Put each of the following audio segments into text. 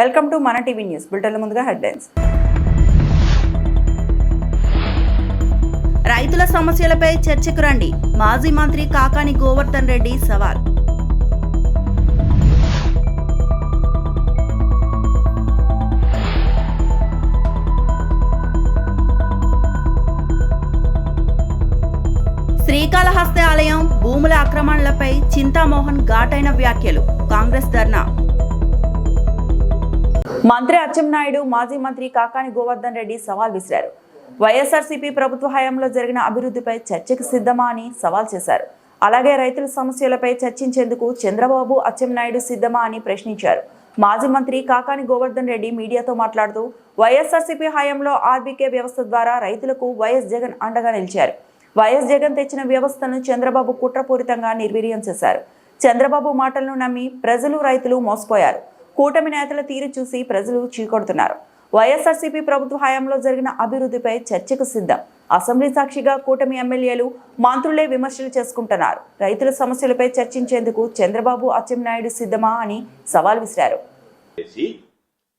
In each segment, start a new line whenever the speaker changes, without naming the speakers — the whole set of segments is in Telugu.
వెల్కమ్ టు మన టీవీ న్యూస్ బులెటిన్. ముందుగా హెడ్లైన్స్.
రైతుల సమస్యలపై చర్చకు రండి, మాజీ మంత్రి కాకాని గోవర్ధన్ రెడ్డి సవాల్. శ్రీకాళహస్తి ఆలయం భూముల ఆక్రమణలపై చింతామోహన్ ఘాటైన వ్యాఖ్యలు, కాంగ్రెస్ ధర్నా.
మంత్రి అచ్చెన్నాయుడు మాజీ మంత్రి కాకాని గోవర్ధన్ రెడ్డి సవాల్ విసిరారు. వైఎస్ఆర్సీపీ ప్రభుత్వ హయాంలో జరిగిన అభివృద్ధిపై చర్చకు సిద్ధమా అని సవాల్ చేశారు. అలాగే రైతుల సమస్యలపై చర్చించేందుకు చంద్రబాబు అచ్చెన్నాయుడు సిద్ధమా అని ప్రశ్నించారు. మాజీ మంత్రి కాకాని గోవర్ధన్ రెడ్డి మీడియాతో మాట్లాడుతూ వైఎస్ఆర్సీపీ హయాంలో ఆర్బీకే వ్యవస్థ ద్వారా రైతులకు వైఎస్ జగన్ అండగా నిలిచారు. వైఎస్ జగన్ తెచ్చిన వ్యవస్థను చంద్రబాబు కుట్రపూరితంగా నిర్వీర్యం చేశారు. చంద్రబాబు మాటలను నమ్మి ప్రజలు రైతులు మోసపోయారు. కూటమి నేతల తీరు చూసి ప్రజలు చీకొడుతున్నారు. వైఎస్ఆర్సీపీ ప్రభుత్వ హయాంలో జరిగిన అభివృద్ధిపై చర్చకు సిద్ధం. అసెంబ్లీ సాక్షిగా కూటమి ఎమ్మెల్యేలు మంత్రులే విమర్శలు చేసుకుంటున్నారు. రైతుల సమస్యలపై చర్చించేందుకు చంద్రబాబు అచ్చెన్నాయుడు సిద్ధమా అని సవాల్ విసిరారు.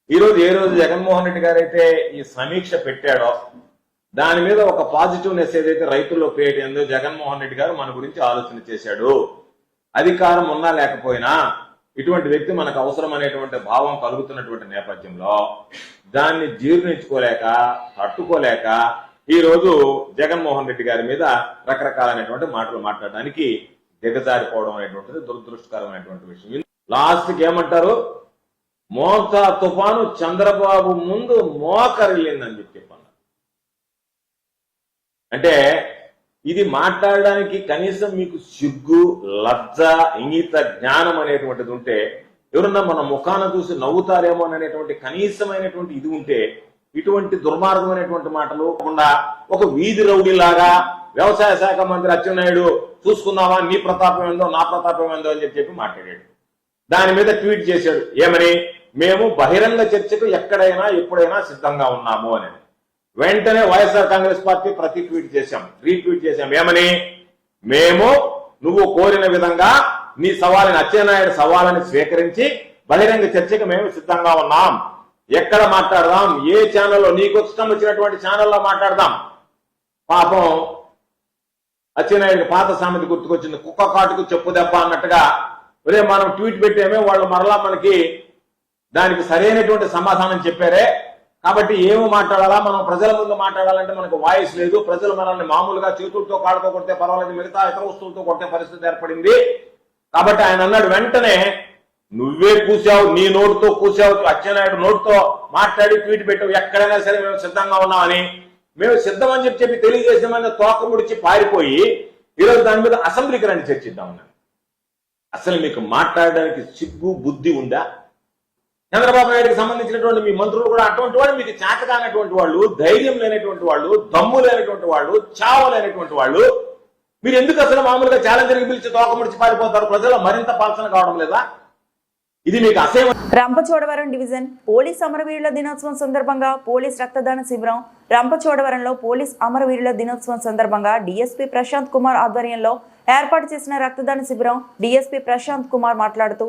ఈరోజు ఏ రోజు జగన్మోహన్ రెడ్డి గారు అయితే ఈ సమీక్ష పెట్టాడో దాని మీద ఒక పాజిటివ్నెస్ ఏదైతే రైతుల్లో క్రియేట్ అయిందో జగన్మోహన్ రెడ్డి గారు మన గురించి ఆలోచన చేశాడు. అధికారం ఉన్నా లేకపోయినా ఇటువంటి వ్యక్తి మనకు అవసరం అనేటువంటి భావం కలుగుతున్నటువంటి నేపథ్యంలో దాన్ని జీర్ణించుకోలేక తట్టుకోలేక ఈ రోజు జగన్మోహన్ రెడ్డి గారి మీద రకరకాలైనటువంటి మాటలు మాట్లాడడానికి దిగజారిపోవడం అనేటువంటిది దురదృష్టకరమైనటువంటి విషయం. లాస్ట్కి ఏమంటారు, మోతా తుఫాను చంద్రబాబు ముందు మోకరిల్లిందని చెప్పన్నారు. అంటే ఇది మాట్లాడడానికి కనీసం మీకు సిగ్గు, లజ్జ, ఇంగిత జ్ఞానం అనేటువంటిది ఉంటే, ఎవరన్నా మన ముఖాన చూసి నవ్వుతారేమో అనేటువంటి కనీసమైనటువంటి ఇది ఉంటే ఇటువంటి దుర్మార్గమైనటువంటి మాటలు కాకుండా ఒక వీధి రౌడీలాగా వ్యవసాయ శాఖ మంత్రి అచ్చెన్నాయుడు చూసుకుందామా నీ ప్రతాపం ఏందో నా ప్రతాపం ఏందో అని చెప్పి మాట్లాడాడు. దాని మీద ట్వీట్ చేశాడు ఏమని, మేము బహిరంగ చర్చకు ఎక్కడైనా ఎప్పుడైనా సిద్ధంగా ఉన్నాము అని. వెంటనే వైఎస్ఆర్ కాంగ్రెస్ పార్టీ రీట్వీట్ చేశాం ఏమని, మేము నువ్వు కోరిన విధంగా నీ సవాలుని అచ్చెన్నాయుడు సవాలని స్వీకరించి బహిరంగ చర్చకు మేము సిద్ధంగా ఉన్నాం. ఎక్కడ మాట్లాడదాం, ఏ ఛానల్లో నీకు ఇష్టం వచ్చినటువంటి ఛానల్లో మాట్లాడదాం. పాపం అచ్చెన్నాయుడికి పాత సామెత గుర్తుకొచ్చింది, కుక్క కాటుకు చెప్పు దెబ్బ అన్నట్టుగా. ఒరే మనం ట్వీట్ పెట్టేమే వాళ్ళు మరలా మనకి దానికి సరైనటువంటి సమాధానం చెప్పారే, కాబట్టి ఏమో మాట్లాడాలా, మనం ప్రజల ముందు మాట్లాడాలంటే మనకు వాయిస్ లేదు, ప్రజలు మనల్ని మామూలుగా చేతులతో కాళ్ళతో కొడితే పర్వాలేదు, మిగతా ఇతర వస్తువులతో కొట్టే పరిస్థితి ఏర్పడింది. కాబట్టి ఆయన అన్నాడు వెంటనే నువ్వే కూసావు, నీ నోటుతో కూసావు, అచ్చెన్నాయుడు నోటుతో మాట్లాడి ట్వీట్ పెట్టావు, ఎక్కడైనా సరే మేము సిద్ధంగా ఉన్నామని. మేము సిద్ధం అని చెప్పి తెలియజేసామని తోక ముడిచి పారిపోయి ఈరోజు దాని మీద అసెంబ్లీకి రండి చర్చిద్దామని. అసలు మీకు మాట్లాడడానికి సిగ్గు బుద్ధి ఉందా? చంద్రబాబు నాయుడికి సంబంధించినటువంటి మీ మంత్రులు కూడా అటువంటి వాళ్ళు, మీకు చేత కానటువంటి వాళ్ళు, ధైర్యం లేనటువంటి వాళ్ళు, దమ్ము లేనటువంటి వాళ్ళు, చావ లేనటువంటి వాళ్ళు. మీరు ఎందుకు అసలు మామూలుగా ఛాలెంజర్కి పిలిచి తోక ముడిచి పారిపోతారు? ప్రజలు మరింత పాల్సన కావడం లేదా? ఇది మీకు అసహ్యం.
రంపచోడవరం డివిజన్ పోలీస్ అమరవీరుల దినోత్సవం సందర్భంగా పోలీస్ రక్తదాన శిబిరం. రంపచోడవరంలో పోలీస్ అమరవీరుల దినోత్సవం సందర్భంగా డీఎస్పీ ప్రశాంత్ కుమార్ ఆధ్వర్యంలో ఏర్పాటు చేసిన రక్తదాన శిబిరం. డీఎస్పీ ప్రశాంత్ కుమార్ మాట్లాడుతూ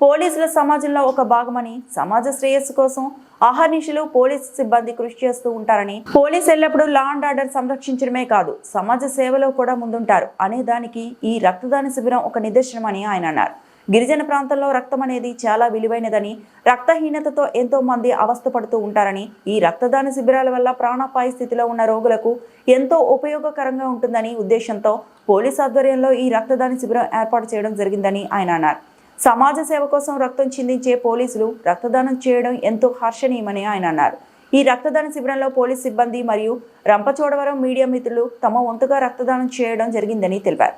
పోలీసుల సమాజంలో ఒక భాగమని, సమాజ శ్రేయస్సు కోసం అహర్నిశలు పోలీసు సిబ్బంది కృషి చేస్తూ ఉంటారని, పోలీసు ఎల్లప్పుడూ లా అండ్ ఆర్డర్ సంరక్షించడమే కాదు సమాజ సేవలో కూడా ముందుంటారు అనే దానికి ఈ రక్తదాన శిబిరం ఒక నిదర్శనమని ఆయన అన్నారు. గిరిజన ప్రాంతంలో రక్తం అనేది చాలా విలువైనదని, రక్తహీనతతో ఎంతో మంది అవస్థపడుతూ ఉంటారని, ఈ రక్తదాన శిబిరాల వల్ల ప్రాణాపాయ స్థితిలో ఉన్న రోగులకు ఎంతో ఉపయోగకరంగా ఉంటుందని ఉద్దేశంతో పోలీస్ ఆధ్వర్యంలో ఈ రక్తదాన శిబిరం ఏర్పాటు చేయడం జరిగిందని ఆయన అన్నారు. సమాజ సేవ కోసం రక్తం చిందించే పోలీసులు రక్తదానం చేయడం ఎంతో హర్షణీయమని ఆయన అన్నారు. ఈ రక్తదాన శిబిరంలో పోలీస్ సిబ్బంది మరియు రంపచోడవరం మీడియా మిత్రులు తమ వంతుగా రక్తదానం చేయడం జరిగిందని తెలిపారు.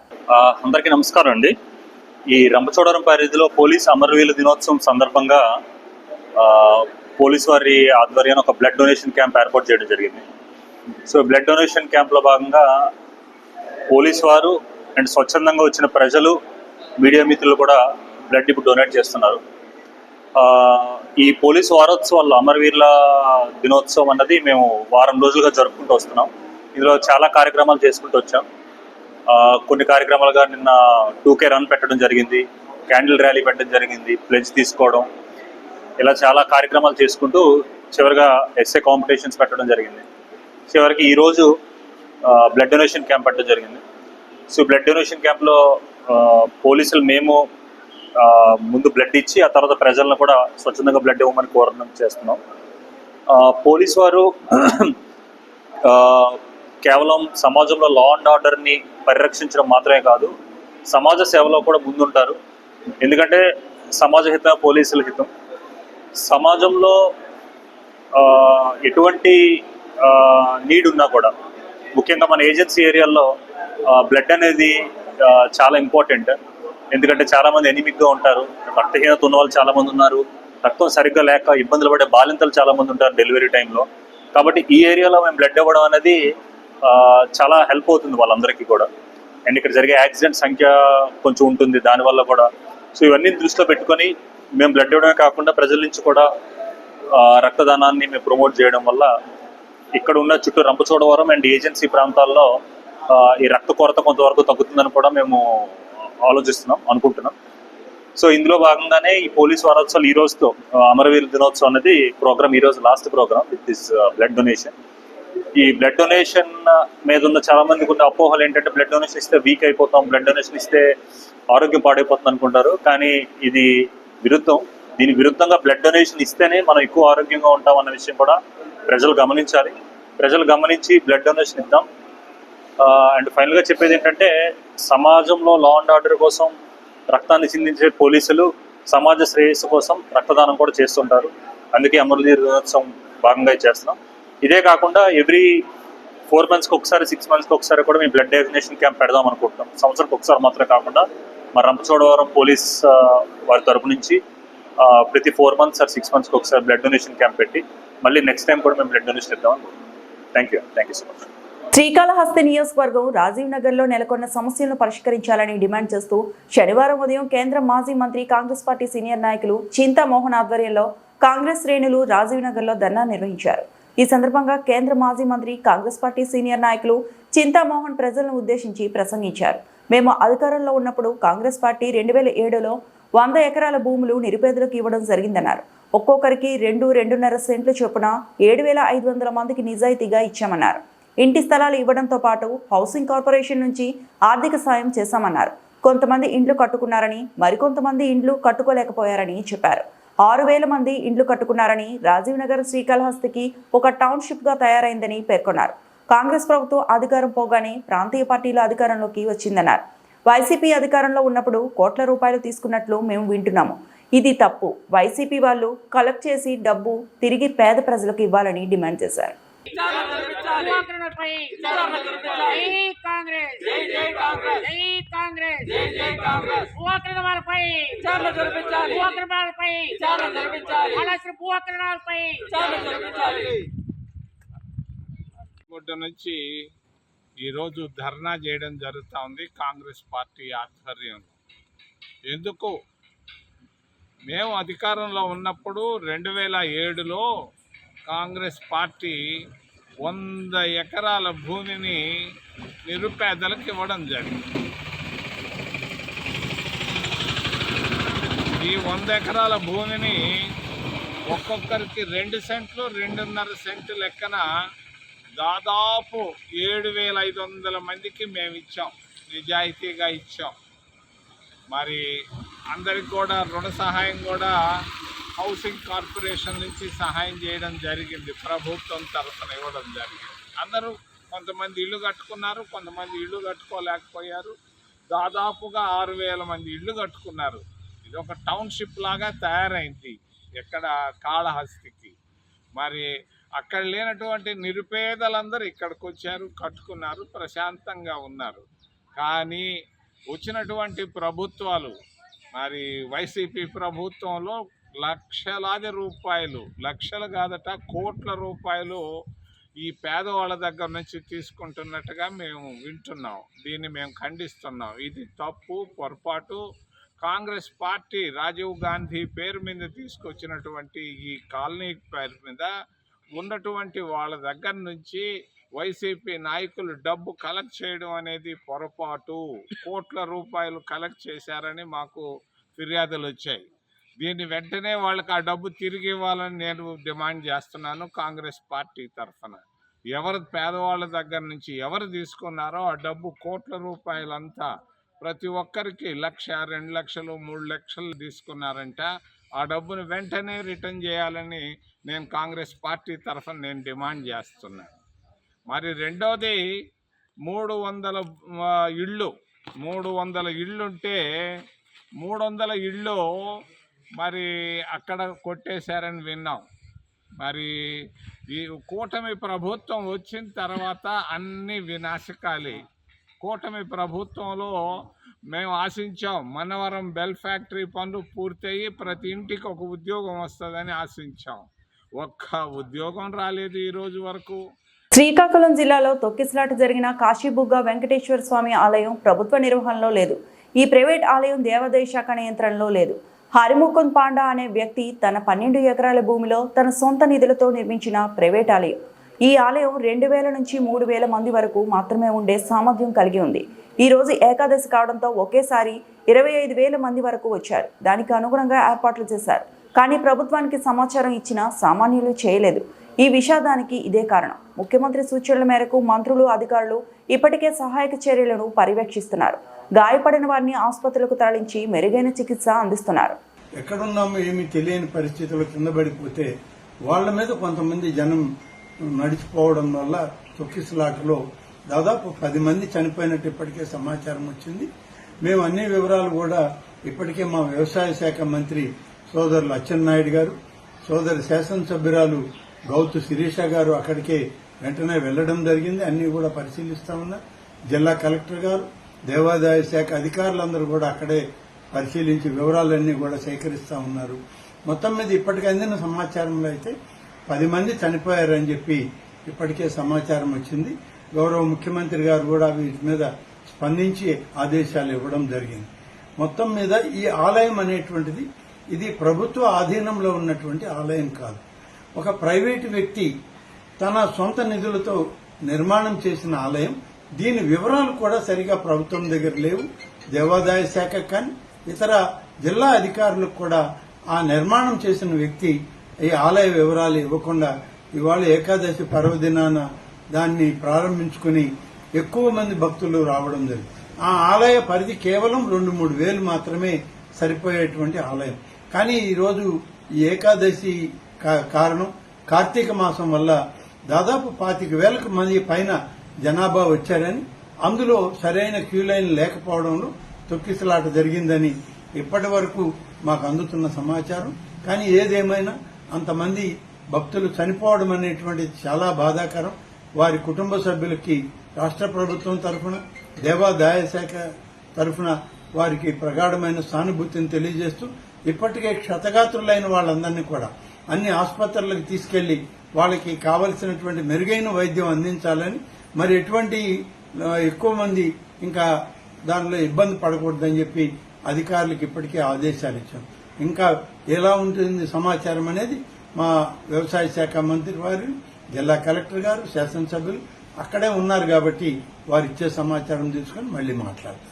అందరికీ నమస్కారం అండి. ఈ రంపచోడవరం పరిధిలో పోలీస్ అమరవీరుల దినోత్సవం సందర్భంగా పోలీస్ వారి ఆధ్వర్యాన్ని ఒక బ్లడ్ డొనేషన్ క్యాంప్ ఏర్పాటు చేయడం జరిగింది. సో బ్లడ్ డొనేషన్ క్యాంప్లో భాగంగా పోలీస్ వారు అండ్ స్వచ్ఛందంగా వచ్చిన ప్రజలు, మీడియా మిత్రులు కూడా బ్లడ్ ఇప్పుడు డొనేట్ చేస్తున్నారు. ఈ పోలీసు వారోత్సవాల్లో అమరవీరుల దినోత్సవం అన్నది మేము వారం రోజులుగా జరుపుకుంటూ వస్తున్నాం. ఇందులో చాలా కార్యక్రమాలు చేసుకుంటూ వచ్చాం. కొన్ని కార్యక్రమాలుగా నిన్న 2K రన్ పెట్టడం జరిగింది, క్యాండిల్ ర్యాలీ పెట్టడం జరిగింది, ప్లెడ్జ్ తీసుకోవడం, ఇలా చాలా కార్యక్రమాలు చేసుకుంటూ చివరిగా ఎస్ఏ కాంపిటీషన్స్ పెట్టడం జరిగింది. చివరికి ఈరోజు బ్లడ్ డొనేషన్ క్యాంప్ పెట్టడం జరిగింది. సో బ్లడ్ డొనేషన్ క్యాంప్లో పోలీసులు మేము ముందు బ్లడ్ ఇచ్చి ఆ తర్వాత ప్రజలను కూడా స్వచ్ఛందంగా బ్లడ్ ఇవ్వమని కోరడం చేస్తున్నాం. పోలీసు వారు కేవలం సమాజంలో లా అండ్ ఆర్డర్ని పరిరక్షించడం మాత్రమే కాదు, సమాజ సేవలో కూడా ముందుంటారు. ఎందుకంటే సమాజ హితం పోలీసుల హితం. సమాజంలో ఎటువంటి నీడ్ ఉన్నా కూడా, ముఖ్యంగా మన ఏజెన్సీ ఏరియాల్లో బ్లడ్ అనేది చాలా ఇంపార్టెంట్. ఎందుకంటే చాలామంది ఎనిమిక్గా ఉంటారు, రక్తహీనత ఉన్న వాళ్ళు చాలామంది ఉన్నారు, రక్తం సరిగ్గా లేక ఇబ్బందులు పడే బాలింతలు చాలామంది ఉంటారు డెలివరీ టైంలో. కాబట్టి ఈ ఏరియాలో మేము బ్లడ్ ఇవ్వడం అనేది చాలా హెల్ప్ అవుతుంది వాళ్ళందరికీ కూడా. అండ్ ఇక్కడ జరిగే యాక్సిడెంట్ సంఖ్య కొంచెం ఉంటుంది దానివల్ల కూడా. సో ఇవన్నీ దృష్టిలో పెట్టుకొని మేము బ్లడ్ ఇవ్వడమే కాకుండా ప్రజల నుంచి కూడా రక్తదానాన్ని మేము ప్రమోట్ చేయడం వల్ల ఇక్కడ ఉన్న చుట్టూ రంపచోడవరం అండ్ ఏజెన్సీ ప్రాంతాల్లో ఈ రక్త కొరత కొంతవరకు తగ్గుతుందని కూడా మేము అనుకుంటున్నాం. సో ఇందులో భాగంగానే ఈ పోలీస్ వారోత్సవాలు ఈ రోజుతో అమరవీర దినోత్సవం అనేది ప్రోగ్రామ్, ఈరోజు last programme with this blood donation. ఈ బ్లడ్ డొనేషన్ మీద ఉన్న చాలా మందికి ఉన్న అపోహలు ఏంటంటే బ్లడ్ డొనేషన్ ఇస్తే వీక్ అయిపోతాం, బ్లడ్ డొనేషన్ ఇస్తే ఆరోగ్యం పాడైపోతుంది అనుకుంటారు. కానీ ఇది విరుద్ధం. దీని విరుద్ధంగా బ్లడ్ డొనేషన్ ఇస్తేనే మనం ఎక్కువ ఆరోగ్యంగా ఉంటాం అన్న విషయం కూడా ప్రజలు గమనించాలి. ప్రజలు గమనించి బ్లడ్ డొనేషన్ ఇద్దాం. అండ్ ఫైనల్గా చెప్పేది ఏంటంటే సమాజంలో లా అండ్ ఆర్డర్ కోసం రక్తాన్ని చిందించే పోలీసులు సమాజ శ్రేయస్సు కోసం రక్తదానం కూడా చేస్తుంటారు. అందుకే అమరవీర దినోత్సవం భాగంగా చేస్తున్నాం. ఇదే కాకుండా ఎవ్రీ 4 monthsకి ఒకసారి 6 monthsకి ఒకసారి కూడా మేము బ్లడ్ డొనేషన్ క్యాంప్ పెడదాం అనుకుంటున్నాం. సంవత్సరానికి ఒకసారి మాత్రమే కాకుండా మా రంపచోడవరం పోలీస్ వారి తరపు నుంచి ప్రతి 4 months or 6 monthsకి ఒకసారి బ్లడ్ డొనేషన్ క్యాంప్ పెట్టి మళ్ళీ నెక్స్ట్ టైం కూడా మేము బ్లడ్ డొనేషన్ ఇద్దాం అనుకుంటున్నాం. Thank you so much.
Srikalahasti నియోజకవర్గం రాజీవ్ నగర్లో నెలకొన్న సమస్యలను పరిష్కరించాలని డిమాండ్ చేస్తూ శనివారం ఉదయం కేంద్ర మాజీ మంత్రి కాంగ్రెస్ పార్టీ సీనియర్ నాయకులు చింతామోహన్ ఆధ్వర్యంలో కాంగ్రెస్ శ్రేణులు రాజీవ్ నగర్లో ధర్నా నిర్వహించారు. ఈ సందర్భంగా కేంద్ర మాజీ మంత్రి కాంగ్రెస్ పార్టీ సీనియర్ నాయకులు చింతామోహన్ ప్రజలను ఉద్దేశించి ప్రసంగించారు. మేము అధికారంలో ఉన్నప్పుడు కాంగ్రెస్ పార్టీ 2007లో 100 ఎకరాల భూములు నిరుపేదలకు ఇవ్వడం జరిగిందన్నారు. ఒక్కొక్కరికి 2-2.5 సెంట్లు చొప్పున 7,500 మందికి నిజాయితీగా ఇచ్చామన్నారు. ఇంటి స్థలాలు ఇవ్వడంతో పాటు హౌసింగ్ కార్పొరేషన్ నుంచి ఆర్థిక సాయం చేశామన్నారు. కొంతమంది ఇండ్లు కట్టుకున్నారని, మరికొంతమంది ఇండ్లు కట్టుకోలేకపోయారని చెప్పారు. 6,000 మంది ఇండ్లు కట్టుకున్నారని, రాజీవ్ నగర్ శ్రీకాళహస్తికి ఒక టౌన్షిప్గా తయారైందని పేర్కొన్నారు. కాంగ్రెస్ ప్రభుత్వం అధికారం పోగానే ప్రాంతీయ పార్టీల అధికారంలోకి వచ్చిందన్నారు. వైసీపీ అధికారంలో ఉన్నప్పుడు కోట్ల రూపాయలు తీసుకున్నట్లు మేము వింటున్నాము. ఇది తప్పు. వైసీపీ వాళ్ళు కలెక్ట్ చేసి డబ్బు తిరిగి పేద ప్రజలకు ఇవ్వాలని డిమాండ్ చేశారు.
నుంచి ఈరోజు ధర్నా చేయడం జరుగుతూ ఉంది కాంగ్రెస్ పార్టీ ఆధ్వర్యంలో. ఎందుకు? మేము అధికారంలో ఉన్నప్పుడు 2007లో కాంగ్రెస్ పార్టీ 100 ఎకరాల భూమిని నిరుపేదలకు ఇవ్వడం జరిగింది. ఈ 100 ఎకరాల భూమిని ఒక్కొక్కరికి 2 సెంట్లు 2.5 సెంట్లు లెక్కన దాదాపు 7,500 మందికి మేము ఇచ్చాం, నిజాయితీగా ఇచ్చాం. మరి అందరికి కూడా రుణ సహాయం కూడా హౌసింగ్ కార్పొరేషన్ నుంచి సహాయం చేయడం జరిగింది, ప్రభుత్వం తరఫున ఇవ్వడం జరిగింది. అందరూ కొంతమంది ఇల్లు కట్టుకున్నారు, కొంతమంది ఇల్లు కట్టుకోలేకపోయారు. దాదాపుగా 6,000 మంది ఇల్లు కట్టుకున్నారు. ఇది ఒక టౌన్షిప్ లాగా తయారైంది ఎక్కడ కాళహస్తికి. మరి అక్కడ లేనటువంటి నిరుపేదలందరూ ఇక్కడికి వచ్చారు, కట్టుకున్నారు, ప్రశాంతంగా ఉన్నారు. కానీ వచ్చినటువంటి ప్రభుత్వాలు, మరి వైసీపీ ప్రభుత్వంలో లక్షలాది రూపాయలు, లక్షలు కాదట కోట్ల రూపాయలు ఈ పేదవాళ్ళ దగ్గర నుంచి తీసుకుంటున్నట్టుగా మేము వింటున్నాం. దీన్ని మేము ఖండిస్తున్నాం. ఇది తప్పు, పొరపాటు. కాంగ్రెస్ పార్టీ రాజీవ్ గాంధీ పేరు మీద తీసుకొచ్చినటువంటి ఈ కాలనీ పేరు మీద ఉన్నటువంటి వాళ్ళ దగ్గర నుంచి వైసీపీ నాయకులు డబ్బు కలెక్ట్ చేయడం అనేది పొరపాటు. కోట్ల రూపాయలు కలెక్ట్ చేశారని మాకు ఫిర్యాదులు వచ్చాయి. దీన్ని వెంటనే వాళ్ళకి ఆ డబ్బు తిరిగి ఇవ్వాలని నేను డిమాండ్ చేస్తున్నాను కాంగ్రెస్ పార్టీ తరఫున. ఎవరు పేదవాళ్ళ దగ్గర నుంచి ఎవరు తీసుకున్నారో ఆ డబ్బు కోట్ల రూపాయలంతా ప్రతి ఒక్కరికి 1,00,000, 2 లక్షలు, 3 లక్షలు తీసుకున్నారంట. ఆ డబ్బును వెంటనే రిటర్న్ చేయాలని నేను కాంగ్రెస్ పార్టీ తరఫున నేను డిమాండ్ చేస్తున్నాను. మరి రెండోది 300 ఇళ్ళు 300 ఇళ్ళుంటే 300 ఇళ్ళు మరి అక్కడ కొట్టేశారని విన్నాం. మరి ఈ కూటమి ప్రభుత్వం వచ్చిన తర్వాత అన్ని వినాశకాలే. కూటమి ప్రభుత్వంలో మేము ఆశించాం మనవరం బెల్ ఫ్యాక్టరీ పనులు పూర్తయ్యి ప్రతి ఇంటికి ఒక ఉద్యోగం వస్తుందని ఆశించాం. ఒక్క ఉద్యోగం రాలేదు ఈ రోజు వరకు.
శ్రీకాకుళం జిల్లాలో తొక్కిసలాట జరిగిన కాశీబుగ్గ వెంకటేశ్వర స్వామి ఆలయం ప్రభుత్వ నిర్వహణలో లేదు. ఈ ప్రైవేట్ ఆలయం దేవాదాయ శాఖ నియంత్రణలో లేదు. హరిముకుంద్ పాండా అనే వ్యక్తి తన 12 ఎకరాల భూమిలో తన సొంత నిధులతో నిర్మించిన ప్రైవేట్ ఆలయం. ఈ ఆలయం 2000 నుంచి 3000 మంది వరకు మాత్రమే ఉండే సామర్థ్యం కలిగి ఉంది. ఈ రోజు ఏకాదశి కావడంతో ఒకేసారి 25,000 మంది వరకు వచ్చారు. దానికి అనుగుణంగా ఏర్పాట్లు చేశారు. కానీ ప్రభుత్వానికి సమాచారం ఇచ్చినా సామాన్యులు చేయలేదు. ఈ విషాదానికి ఇదే కారణం. ముఖ్యమంత్రి సూచనల మేరకు మంత్రులు, అధికారులు ఇప్పటికే సహాయక చర్యలను పర్యవేక్షిస్తున్నారు. గాయపడిన వారిని ఆసుపత్రులకు తరలించి మెరుగైన చికిత్స అందిస్తున్నారు.
ఎక్కడున్నామో ఏమీ తెలియని పరిస్థితుల్లో కింద పడిపోతే వాళ్ల మీద కొంతమంది జనం నడిచిపోవడం వల్ల తొక్కిసలాటలో దాదాపు 10 మంది చనిపోయినట్టు ఇప్పటికే సమాచారం వచ్చింది. మేము అన్ని వివరాలు కూడా ఇప్పటికే మా వ్యవసాయ శాఖ మంత్రి సోదరులు అచ్చెన్నాయుడు గారు, సోదరి శాసనసభ్యురాలు గౌతు శిరీష గారు అక్కడికే వెంటనే వెళ్లడం జరిగింది. అన్ని కూడా పరిశీలిస్తా ఉన్నారు. జిల్లా కలెక్టర్ గారు, దేవాదాయ శాఖ అధికారులందరూ కూడా అక్కడే పరిశీలించి వివరాలన్నీ కూడా సేకరిస్తా ఉన్నారు. మొత్తం మీద ఇప్పటికే అందిన సమాచారంలో అయితే 10 మంది చనిపోయారని చెప్పి ఇప్పటికే సమాచారం వచ్చింది. గౌరవ ముఖ్యమంత్రి గారు కూడా వీటి మీద స్పందించి ఆదేశాలు ఇవ్వడం జరిగింది. మొత్తం మీద ఈ ఆలయం అనేటువంటిది ఇది ప్రభుత్వ ఆధీనంలో ఉన్నటువంటి ఆలయం కాదు. ఒక ప్రైవేటు వ్యక్తి తన సొంత నిధులతో నిర్మాణం చేసిన ఆలయం. దీని వివరాలు కూడా సరిగా ప్రభుత్వం దగ్గర లేవు. దేవాదాయ శాఖ కానీ ఇతర జిల్లా అధికారులకు కూడా ఆ నిర్మాణం చేసిన వ్యక్తి ఈ ఆలయ వివరాలు ఇవ్వకుండా ఇవాళ ఏకాదశి పర్వదినాన దాన్ని ప్రారంభించుకుని ఎక్కువ మంది భక్తులు రావడం జరిగింది. ఆ ఆలయ పరిధి కేవలం 2-3 వేలు మాత్రమే సరిపోయేటువంటి ఆలయం. కానీ ఈరోజు ఈ ఏకాదశి కారణం కార్తీక మాసం వల్ల దాదాపు 25,000 మంది పైన జనాభా వచ్చారని, అందులో సరైన క్యూ లైన్ లేకపోవడంలో తొక్కిసలాట జరిగిందని ఇప్పటి వరకు మాకు అందుతున్న సమాచారం. కానీ ఏదేమైనా అంతమంది భక్తులు చనిపోవడం అనేటువంటిది చాలా బాధాకరం. వారి కుటుంబ సభ్యులకి రాష్ట్ర ప్రభుత్వం తరఫున, దేవాదాయ శాఖ తరఫున వారికి ప్రగాఢమైన సానుభూతిని తెలియజేస్తూ ఇప్పటికే క్షతగాత్రులైన వాళ్ళందరినీ కూడా అన్ని ఆసుపత్రులకు తీసుకెళ్లి వాళ్ళకి కావలసినటువంటి మెరుగైన వైద్యం అందించాలని, మరి ఎటువంటి ఎక్కువ మంది ఇంకా దానిలో ఇబ్బంది పడకూడదని చెప్పి అధికారులకు ఇప్పటికే ఆదేశాలు ఇచ్చాం. ఇంకా ఎలా ఉంటుంది సమాచారం అనేది మా వ్యవసాయ శాఖ మంత్రి వారు, జిల్లా కలెక్టర్ గారు, శాసనసభ్యులు అక్కడే ఉన్నారు కాబట్టి వారు ఇచ్చే సమాచారం తీసుకుని మళ్లీ మాట్లాడతారు.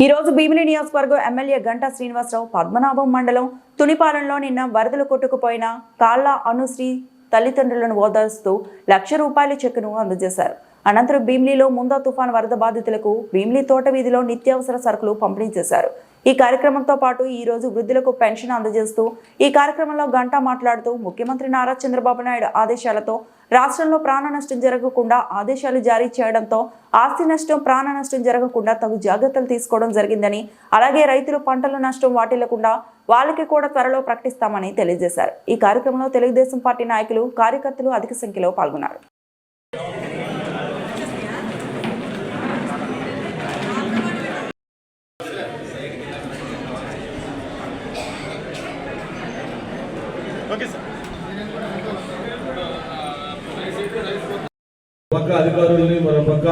ఈ రోజు భీమిలి నియోజకవర్గం ఎమ్మెల్యే గంటా శ్రీనివాసరావు పద్మనాభం మండలం తునిపాలెంలో నిన్న వరదలు కొట్టుకుపోయిన కాళ్ళ అనుశ్రీ తల్లిదండ్రులను ఓదార్స్తూ ₹1,00,000 చెక్కును అందజేశారు. అనంతరం భీమిలిలో ముందా తుఫాన్ వరద బాధితులకు భీమిలి తోట వీధిలో నిత్యావసర సరుకులు పంపిణీ చేశారు. ఈ కార్యక్రమంతో పాటు ఈ రోజు వృద్ధులకు పెన్షన్ అందజేస్తూ ఈ కార్యక్రమంలో గంటా మాట్లాడుతూ ముఖ్యమంత్రి నారా చంద్రబాబు నాయుడు ఆదేశాలతో రాష్ట్రంలో ప్రాణ నష్టం జరగకుండా ఆదేశాలు జారీ చేయడంతో ఆస్తి నష్టం, ప్రాణ నష్టం జరగకుండా తగు జాగ్రత్తలు తీసుకోవడం జరిగిందని, అలాగే రైతులు పంటల నష్టం వాటిల్లకుండా వాళ్ళకి కూడా త్వరలో ప్రకటిస్తామని తెలియజేశారు. ఈ కార్యక్రమంలో తెలుగుదేశం పార్టీ నాయకులు, కార్యకర్తలు అధిక సంఖ్యలో పాల్గొన్నారు.
పక్క అధికారుల్ని మరో పక్క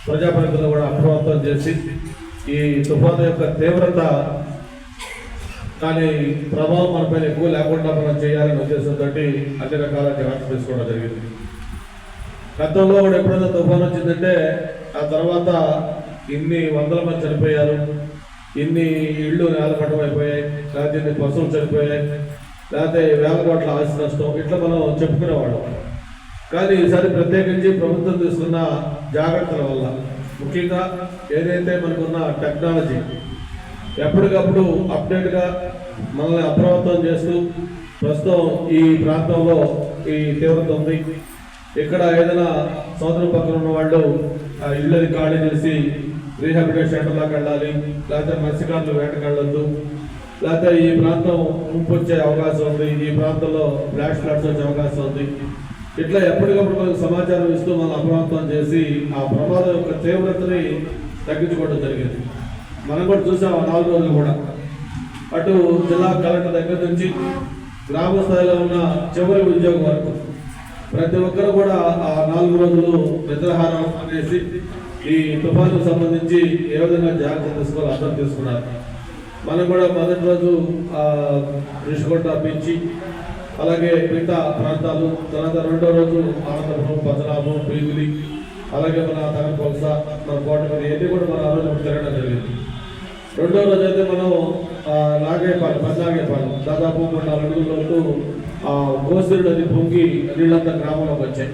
ప్రజాప్రతినిధులను కూడా అప్రమత్తం చేసి ఈ తుఫాను యొక్క తీవ్రత దాని ప్రభావం మనపైన ఎక్కువ లేకుండా మనం చేయాలనే ఉద్దేశంతో అన్ని రకాల జాగ్రత్తలు తీసుకోవడం జరిగింది. గతంలో కూడా ఎప్పుడైనా తుఫాను వచ్చిందంటే ఆ తర్వాత ఇన్ని వందల మంది చనిపోయారు, ఇన్ని ఇళ్ళు నేలపటం అయిపోయాయి, లేకపోతే ఇన్ని పశువులు చనిపోయాయి, లేకపోతే వేల కోట్ల ఆస్తి నష్టం, ఇట్లా మనం చెప్పుకునేవాళ్ళం. కానీ ఈసారి ప్రత్యేకించి ప్రభుత్వం తీసుకున్న జాగ్రత్తల వల్ల, ముఖ్యంగా ఏదైతే మనకున్న టెక్నాలజీ ఎప్పటికప్పుడు అప్డేట్గా మనల్ని అప్రమత్తం చేస్తూ, ప్రస్తుతం ఈ ప్రాంతంలో ఈ తీవ్రత ఉంది, ఇక్కడ ఏదైనా సముద్రం పక్కన ఉన్న వాళ్ళు ఆ ఇళ్ళని ఖాళీ చేసి రీహాబిలిటేషన్ సెంటర్లోకి వెళ్ళాలి, లేకపోతే మత్స్యకారులు వేటకెళ్ళొద్దు, లేకపోతే ఈ ప్రాంతం ముంపు వచ్చే అవకాశం ఉంది, ఈ ప్రాంతంలో బ్లాక్ ఫ్లడ్స్ వచ్చే అవకాశం ఉంది, ఇట్లా ఎప్పటికప్పుడు మనకు సమాచారం ఇస్తూ మనం అప్రమత్తం చేసి ఆ ప్రమాదం యొక్క తీవ్రతని తగ్గించుకోవడం జరిగింది. మనం కూడా చూసాం ఆ 4 రోజులు కూడా. అటు జిల్లా కలెక్టర్ దగ్గర నుంచి గ్రామ స్థాయిలో ఉన్న చివరి ఉద్యోగం వరకు ప్రతి ఒక్కరు కూడా ఆ 4 రోజులు నిద్రాహారం అనేసి ఈ తుఫానుకు సంబంధించి ఏ విధంగా జాగ్రత్త తీసుకోవాలో అర్థం తీసుకున్నారు. మనం కూడా మొదటి రోజు రిషికొండ బీచ్, అలాగే మిగతా ప్రాంతాలు, తర్వాత రెండో రోజు ఆనందపురం, పద్మనాభం, పీగులి, అలాగే మన తగరపొలస, మన కోటపల్లి ఇవన్నీ కూడా మన ఆ రోజు తిరగడం జరిగింది. రెండో రోజు అయితే మనం పద్నాగేపాలెం దాదాపు 4 అడుగుల లోతు గోసిరుడు అది పొంగి నీళ్ళంతా గ్రామంలోకి వచ్చాయి.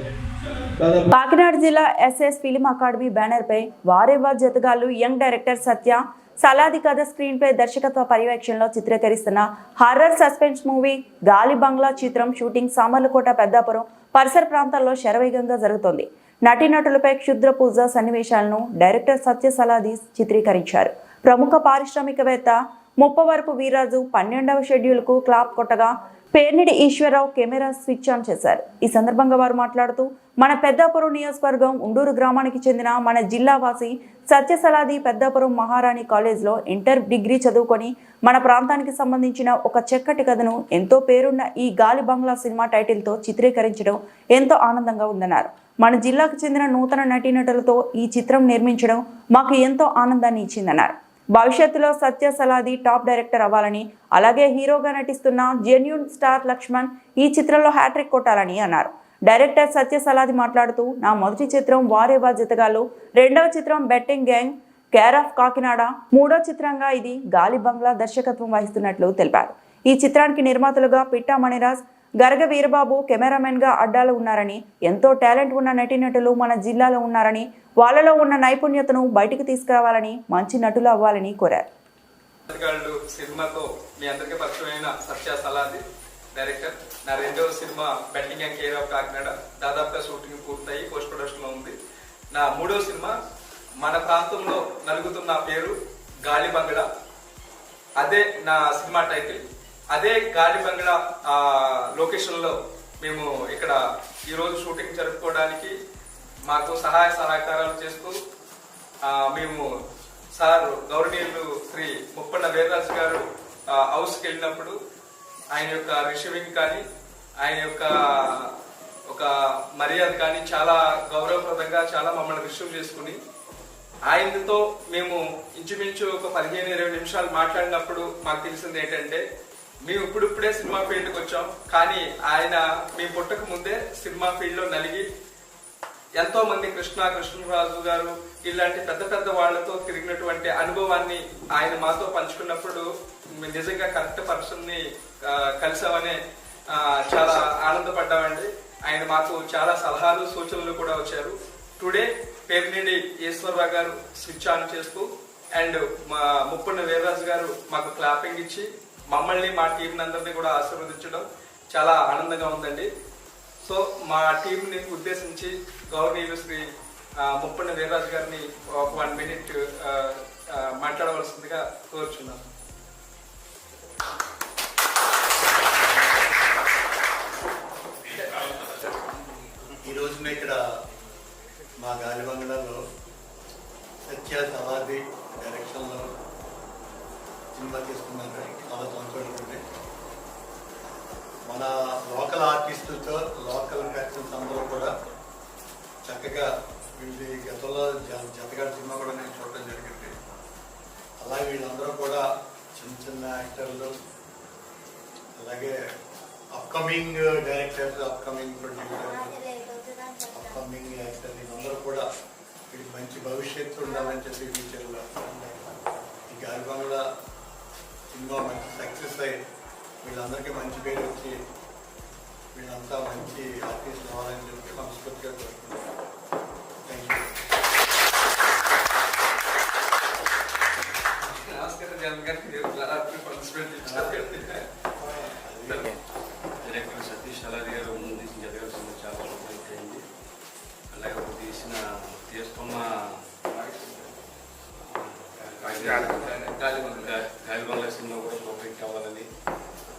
దాదాపు
కాకినాడ జిల్లా ఎస్ఎస్ ఫిలిం అకాడమీ బ్యానర్ పై వారేవా జతగాళ్లు యంగ్ డైరెక్టర్ సత్య సలాది కథ స్క్రీన్ ప్లే దర్శకత్వ పర్యవేక్షణలో చిత్రీకరిస్తున్న హారర్ సస్పెన్స్ మూవీ గాలి బంగ్లా చిత్రం షూటింగ్ సామర్లకోట, పెద్దాపురం పరిసర ప్రాంతాల్లో శరవేగంగా జరుగుతోంది. నటీనటులపై క్షుద్ర పూజ సన్నివేశాలను డైరెక్టర్ సత్య సలాది చిత్రీకరించారు. ప్రముఖ పారిశ్రామికవేత్త ముప్పవరపు వీర్రాజు 12వ షెడ్యూల్కు క్లాప్ కొట్టగా Pernidi Eswararao camera switch on చేశారు. ఈ సందర్భంగా వారు మాట్లాడుతూ, మన పెద్దాపురం నియోజకవర్గం ఉండూరు గ్రామానికి చెందిన మన జిల్లావాసి సత్యసలాది పెద్దాపురం మహారాణి కాలేజ్లో ఇంటర్ డిగ్రీ చదువుకొని మన ప్రాంతానికి సంబంధించిన ఒక చక్కటి కథను ఎంతో పేరున్న ఈ గాలి బంగ్లా సినిమా టైటిల్తో చిత్రీకరించడం ఎంతో ఆనందంగా ఉందన్నారు. మన జిల్లాకు చెందిన నూతన నటీనటులతో ఈ చిత్రం నిర్మించడం మాకు ఎంతో ఆనందాన్ని ఇచ్చిందన్నారు. భవిష్యత్తులో సత్య సలాది టాప్ డైరెక్టర్ అవ్వాలని, అలాగే హీరోగా నటిస్తున్న జెన్యూన్ స్టార్ లక్ష్మణ్ ఈ చిత్రంలో హ్యాట్రిక్ కొట్టాలని అన్నారు. డైరెక్టర్ సత్య సలాది మాట్లాడుతూ, నా మొదటి చిత్రం వారేవా జతగాళ్లు, 2వ చిత్రం betting gang care of Kakinada, 3వ చిత్రంగా ఇది గాలి బంగ్లా దర్శకత్వం వహిస్తున్నట్లు తెలిపారు. ఈ చిత్రానికి నిర్మాతలుగా పిట్టా మణిరాజ్, గరగ వీరబాబు, కెమెరామెన్ గా అడ్డాలు ఉన్నారని, ఎంతో టాలెంట్ ఉన్న నటీనటులు మన జిల్లాలో ఉన్నారని, వాళ్ళలో ఉన్న నైపుణ్యతను బయటికి తీసుకురావాలని, మంచి నటులు అవ్వాలని కోరారు.
సినిమాతో మీ అందరికీ పరిచయమైన సత్య సలాది డైరెక్టర్. నా 2వ cinema betting and care of Kakinada దాదాపుగా షూటింగ్ పూర్తయి పోస్ట్ ప్రొడక్షన్ లో ఉంది. నా 3వ సినిమా మన ప్రాంతంలో నలుగుతున్న పేరు గాలి బంగ్లా. అదే నా సినిమా టైటిల్. అదే గాలి బంగ్లా లొకేషన్ లో మేము ఇక్కడ ఈరోజు షూటింగ్ జరుపుకోవడానికి మాకు సహాయ సహకారాలు చేస్తూ మేము సార్ గౌరవనీయులు శ్రీ ముప్పన్న వీర్రాజు గారు హౌస్కి వెళ్ళినప్పుడు ఆయన యొక్క రిసీవింగ్ కానీ, ఆయన యొక్క ఒక మర్యాద కానీ చాలా గౌరవప్రదంగా చాలా మమ్మల్ని రిసీవ్ చేసుకుని, ఆయనతో మేము ఇంచుమించు ఒక 15-20 నిమిషాలు మాట్లాడినప్పుడు మాకు తెలిసింది ఏంటంటే, మేము ఇప్పుడిప్పుడే సినిమా ఫీల్డ్కి వచ్చాం, కానీ ఆయన మేము పుట్టక ముందే సినిమా ఫీల్డ్లో నలిగి ఎంతో మంది కృష్ణరాజు గారు ఇలాంటి పెద్ద పెద్ద వాళ్లతో తిరిగినటువంటి అనుభవాన్ని ఆయన మాతో పంచుకున్నప్పుడు నిజంగా కరెక్ట్ పర్సన్ ని కలిసామనే చాలా ఆనందపడ్డామండి. ఆయన మాకు చాలా సలహాలు సూచనలు కూడా వచ్చారు. టుడే పేర్నిడి ఈశ్వరరావు గారు స్విచ్ ఆన్ చేస్తూ అండ్ మా ముప్పన్న వీర్రాజు గారు మాకు క్లాపింగ్ ఇచ్చి మమ్మల్ని మా టీం అందరినీ కూడా ఆశీర్వదించడం చాలా ఆనందంగా ఉందండి. సో మా టీంని ఉద్దేశించి గౌరవనీయులు శ్రీ ముప్పన్న వీర్రాజు గారిని ఒక 1 minute మాట్లాడవలసిందిగా కోరుచున్నాను.
ఈ రోజున ఇక్కడ మా గాలి బంగ్లాలో సత్య సలాది డైరెక్షన్లో సినిమా తీసుకున్నాను. చాలా సంతోషంగా మన లోకల్ ఆర్టిస్టులతో లోకల్ ఫ్యాక్షన్స్ అందరూ కూడా చక్కగా వీళ్ళ గతంలో జతగాడి సినిమా కూడా నేను చూడటం జరిగింది. అలాగే వీళ్ళందరూ కూడా చిన్న చిన్న యాక్టర్లు, అలాగే upcoming directors, upcoming producers, upcoming actors, వీళ్ళందరూ కూడా వీళ్ళకి మంచి భవిష్యత్తు ఉండాలని చెప్పి ఫ్యూచర్లో ఈ గాలి బంగ్లా సినిమా మంచి సక్సెస్ అయ్యి వీళ్ళందరికీ మంచి పేరు వచ్చి వీళ్ళంతా మంచి ఆర్టిస్టులు అవ్వాలని చెప్పి మనస్ఫూర్తిగా కోరుకుంటున్నాను. Thank you.
నమస్కారం జగన్ గారికి.
డైరెక్టర్ సతీష్ అలాది గారు ముందు జరగాల్సిన చాలా సూపర్ అయింది. అలాగే ఒక చేస్తున్న గాలిబంగ్లా సినిమా కూడా సూపర్ అవ్వాలని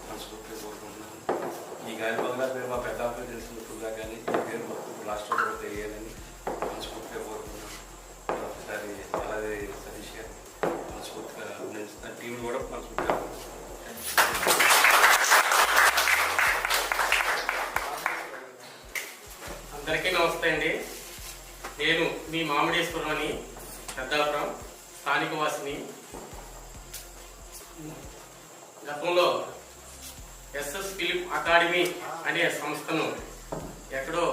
మనస్ఫూర్తిగా కోరుకుంటున్నాను. ఈ గాలిబంగ్లా పేరు మా పెద్ద తెలిసినట్టుగా కానీ పేరు మొత్తం రాష్ట్రం కూడా తెలియాలని మనస్ఫూర్తిగా కోరుకుంటున్నాను. ఒకసారి అలాగే సతీష్ గారు మనస్ఫూర్తిగా అభినందిస్తున్న టీం కూడా మనస్ఫూర్తిగా
అందరికీ నమస్తే అండి. నేను మీ మామిడేశ్వరం అని పెద్దాపురం స్థానిక వాసిని. గతంలో ఎస్ఎస్ ఫిలిం అకాడమీ అనే సంస్థను ఎక్కడో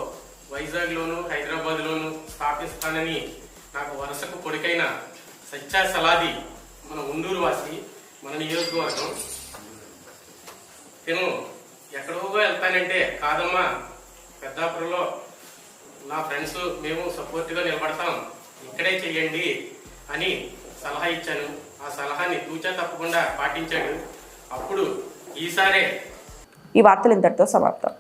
వైజాగ్లోను హైదరాబాద్లోను స్థాపిస్తానని నాకు వరుసకు కొడుకైన సత్యా సలాది మన ఉండూరు వాసి, మన నియోజకవర్గం. నేను ఎక్కడో వెళ్తానంటే కాదమ్మా పెద్దాపురంలో నా ఫ్రెండ్స్ మేము సపోర్ట్గా నిలబడతాం, ఇక్కడే చెయ్యండి అని సలహా ఇచ్చాను. ఆ సలహాని తూచా తప్పకుండా పాటించాడు. అప్పుడు ఈసారే
ఈ వార్తలు ఇంతటితో సమాప్తం.